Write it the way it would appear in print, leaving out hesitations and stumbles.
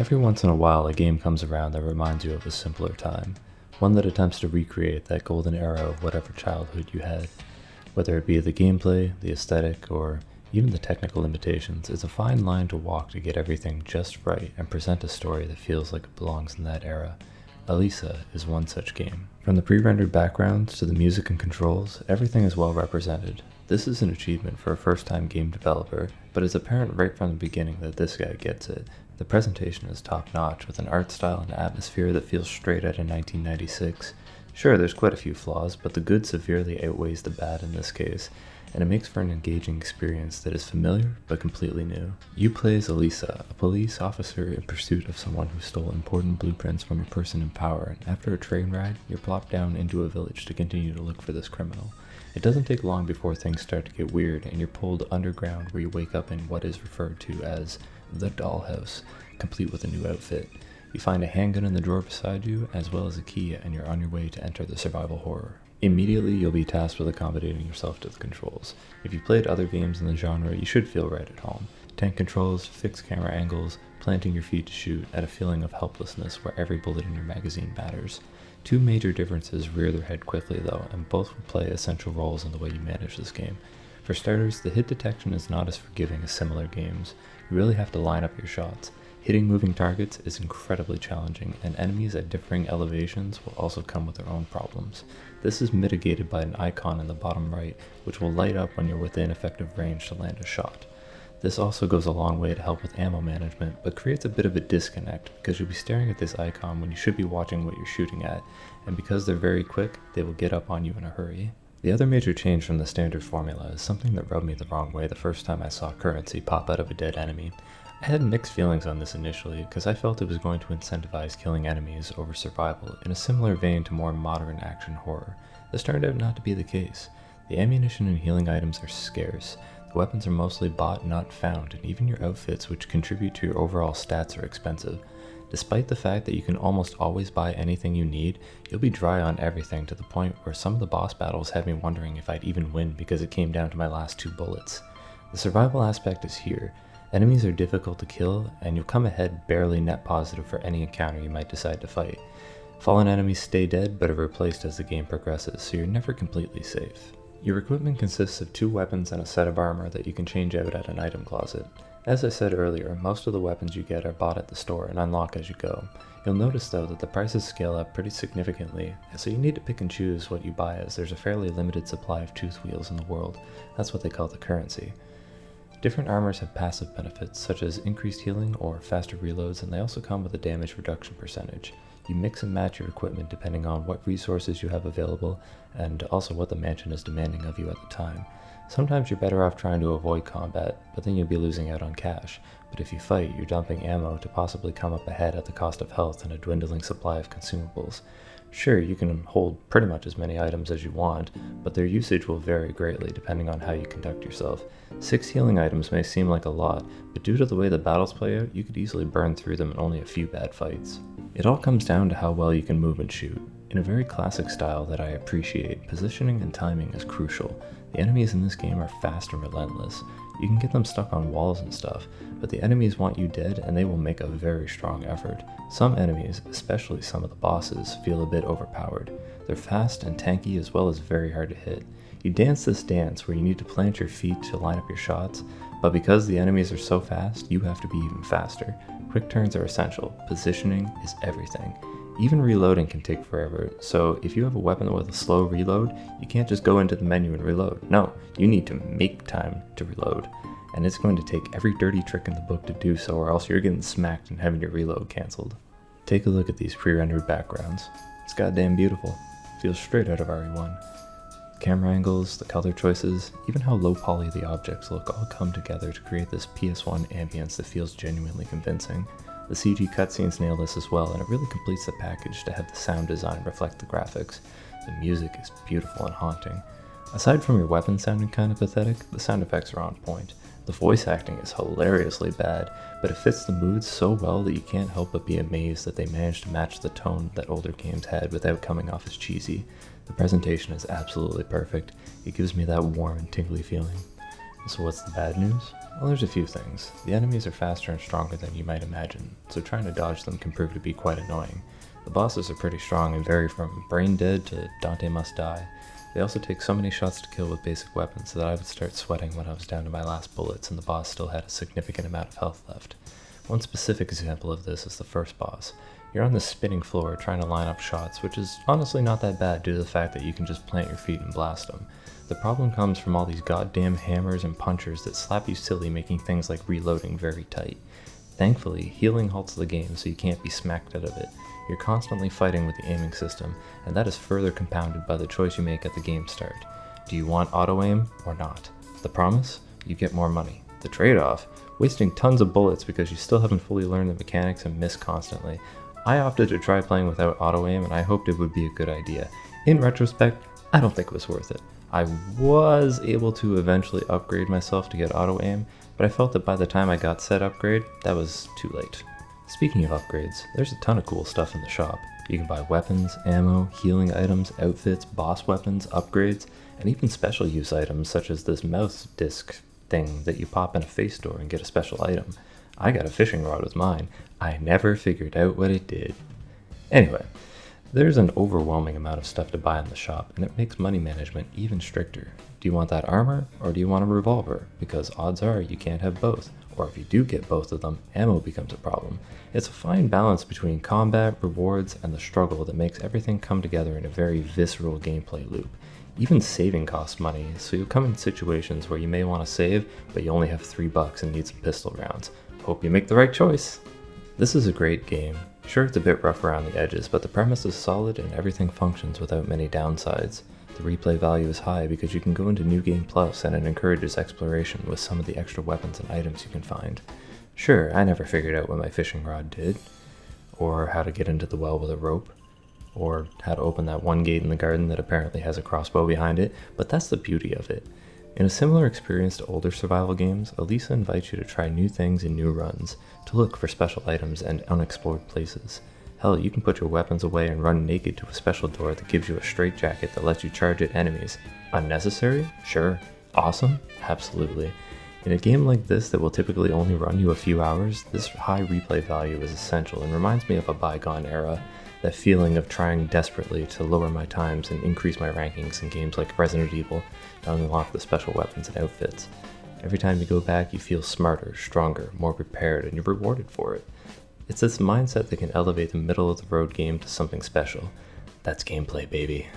Every once in a while, a game comes around that reminds you of a simpler time, one that attempts to recreate that golden era of whatever childhood you had. Whether it be the gameplay, the aesthetic, or even the technical limitations, it's a fine line to walk to get everything just right and present a story that feels like it belongs in that era. Alisa is one such game. From the pre-rendered backgrounds to the music and controls, everything is well represented. This is an achievement for a first-time game developer, but it's apparent right from the beginning that this guy gets it. The presentation is top-notch, with an art style and atmosphere that feels straight out of 1996. Sure, there's quite a few flaws, but the good severely outweighs the bad in this case, and it makes for an engaging experience that is familiar but completely new. You play as Alisa, a police officer in pursuit of someone who stole important blueprints from a person in power, and after a train ride, you're plopped down into a village to continue to look for this criminal. It doesn't take long before things start to get weird, and you're pulled underground where you wake up in what is referred to as the dollhouse, complete with a new outfit. You find a handgun in the drawer beside you, as well as a key, and you're on your way to enter the survival horror. Immediately, you'll be tasked with accommodating yourself to the controls. If you played other games in the genre, you should feel right at home. Tank controls, fixed camera angles, planting your feet to shoot, add a feeling of helplessness where every bullet in your magazine matters. Two major differences rear their head quickly though, and both will play essential roles in the way you manage this game. For starters, the hit detection is not as forgiving as similar games. You really have to line up your shots. Hitting moving targets is incredibly challenging, and enemies at differing elevations will also come with their own problems. This is mitigated by an icon in the bottom right, which will light up when you're within effective range to land a shot. This also goes a long way to help with ammo management, but creates a bit of a disconnect because you'll be staring at this icon when you should be watching what you're shooting at, and because they're very quick, they will get up on you in a hurry. The other major change from the standard formula is something that rubbed me the wrong way the first time I saw currency pop out of a dead enemy. I had mixed feelings on this initially because I felt it was going to incentivize killing enemies over survival in a similar vein to more modern action horror. This turned out not to be the case. The ammunition and healing items are scarce, the weapons are mostly bought, not found, and even your outfits, which contribute to your overall stats, are expensive. Despite the fact that you can almost always buy anything you need, you'll be dry on everything to the point where some of the boss battles had me wondering if I'd even win because it came down to my last 2 bullets. The survival aspect is here. Enemies are difficult to kill, and you'll come ahead barely net positive for any encounter you might decide to fight. Fallen enemies stay dead but are replaced as the game progresses, so you're never completely safe. Your equipment consists of 2 weapons and a set of armor that you can change out at an item closet. As I said earlier, most of the weapons you get are bought at the store and unlock as you go. You'll notice though that the prices scale up pretty significantly, so you need to pick and choose what you buy as there's a fairly limited supply of tooth wheels in the world. That's what they call the currency. Different armors have passive benefits, such as increased healing or faster reloads, and they also come with a damage reduction percentage. You mix and match your equipment depending on what resources you have available, and also what the mansion is demanding of you at the time. Sometimes you're better off trying to avoid combat, but then you'll be losing out on cash. But if you fight, you're dumping ammo to possibly come up ahead at the cost of health and a dwindling supply of consumables. Sure, you can hold pretty much as many items as you want, but their usage will vary greatly depending on how you conduct yourself. 6 healing items may seem like a lot, but due to the way the battles play out, you could easily burn through them in only a few bad fights. It all comes down to how well you can move and shoot. In a very classic style that I appreciate, positioning and timing is crucial. The enemies in this game are fast and relentless. You can get them stuck on walls and stuff, but the enemies want you dead and they will make a very strong effort. Some enemies, especially some of the bosses, feel a bit overpowered. They're fast and tanky as well as very hard to hit. You dance this dance where you need to plant your feet to line up your shots, but because the enemies are so fast, you have to be even faster. Quick turns are essential. Positioning is everything. Even reloading can take forever, so if you have a weapon with a slow reload, you can't just go into the menu and reload. No, you need to make time to reload, and it's going to take every dirty trick in the book to do so, or else you're getting smacked and having your reload cancelled. Take a look at these pre-rendered backgrounds. It's goddamn beautiful. Feels straight out of RE1. Camera angles, the color choices, even how low poly the objects look all come together to create this PS1 ambience that feels genuinely convincing. The CG cutscenes nail this as well, and it really completes the package to have the sound design reflect the graphics. The music is beautiful and haunting. Aside from your weapon sounding kind of pathetic, the sound effects are on point. The voice acting is hilariously bad, but it fits the mood so well that you can't help but be amazed that they managed to match the tone that older games had without coming off as cheesy. The presentation is absolutely perfect. It gives me that warm and tingly feeling. So what's the bad news? Well, there's a few things. The enemies are faster and stronger than you might imagine, so trying to dodge them can prove to be quite annoying. The bosses are pretty strong and vary from brain dead to Dante must die. They also take so many shots to kill with basic weapons that I would start sweating when I was down to my last bullets and the boss still had a significant amount of health left. One specific example of this is the first boss. You're on the spinning floor trying to line up shots, which is honestly not that bad due to the fact that you can just plant your feet and blast them. The problem comes from all these goddamn hammers and punchers that slap you silly, making things like reloading very tight. Thankfully, healing halts the game so you can't be smacked out of it. You're constantly fighting with the aiming system, and that is further compounded by the choice you make at the game start. Do you want auto-aim or not? The promise? You get more money. The trade-off? Wasting tons of bullets because you still haven't fully learned the mechanics and miss constantly. I opted to try playing without auto-aim and I hoped it would be a good idea. In retrospect, I don't think it was worth it. I was able to eventually upgrade myself to get auto-aim, but I felt that by the time I got said upgrade, that was too late. Speaking of upgrades, there's a ton of cool stuff in the shop. You can buy weapons, ammo, healing items, outfits, boss weapons, upgrades, and even special use items such as this mouse disc thing that you pop in a face store and get a special item. I got a fishing rod with mine. I never figured out what it did. Anyway, there's an overwhelming amount of stuff to buy in the shop, and it makes money management even stricter. Do you want that armor, or do you want a revolver? Because odds are you can't have both, or if you do get both of them, ammo becomes a problem. It's a fine balance between combat, rewards, and the struggle that makes everything come together in a very visceral gameplay loop. Even saving costs money, so you'll come in situations where you may want to save, but you only have $3 and need some pistol rounds. Hope you make the right choice. This is a great game. Sure, it's a bit rough around the edges, but the premise is solid and everything functions without many downsides. The replay value is high because you can go into New Game Plus and it encourages exploration with some of the extra weapons and items you can find. Sure, I never figured out what my fishing rod did, or how to get into the well with a rope, or how to open that one gate in the garden that apparently has a crossbow behind it, but that's the beauty of it. In a similar experience to older survival games, Alisa invites you to try new things in new runs, to look for special items and unexplored places. Hell, you can put your weapons away and run naked to a special door that gives you a straitjacket that lets you charge at enemies. Unnecessary? Sure. Awesome? Absolutely. In a game like this that will typically only run you a few hours, this high replay value is essential and reminds me of a bygone era. That feeling of trying desperately to lower my times and increase my rankings in games like Resident Evil to unlock the special weapons and outfits. Every time you go back, you feel smarter, stronger, more prepared, and you're rewarded for it. It's this mindset that can elevate the middle of the road game to something special. That's gameplay, baby.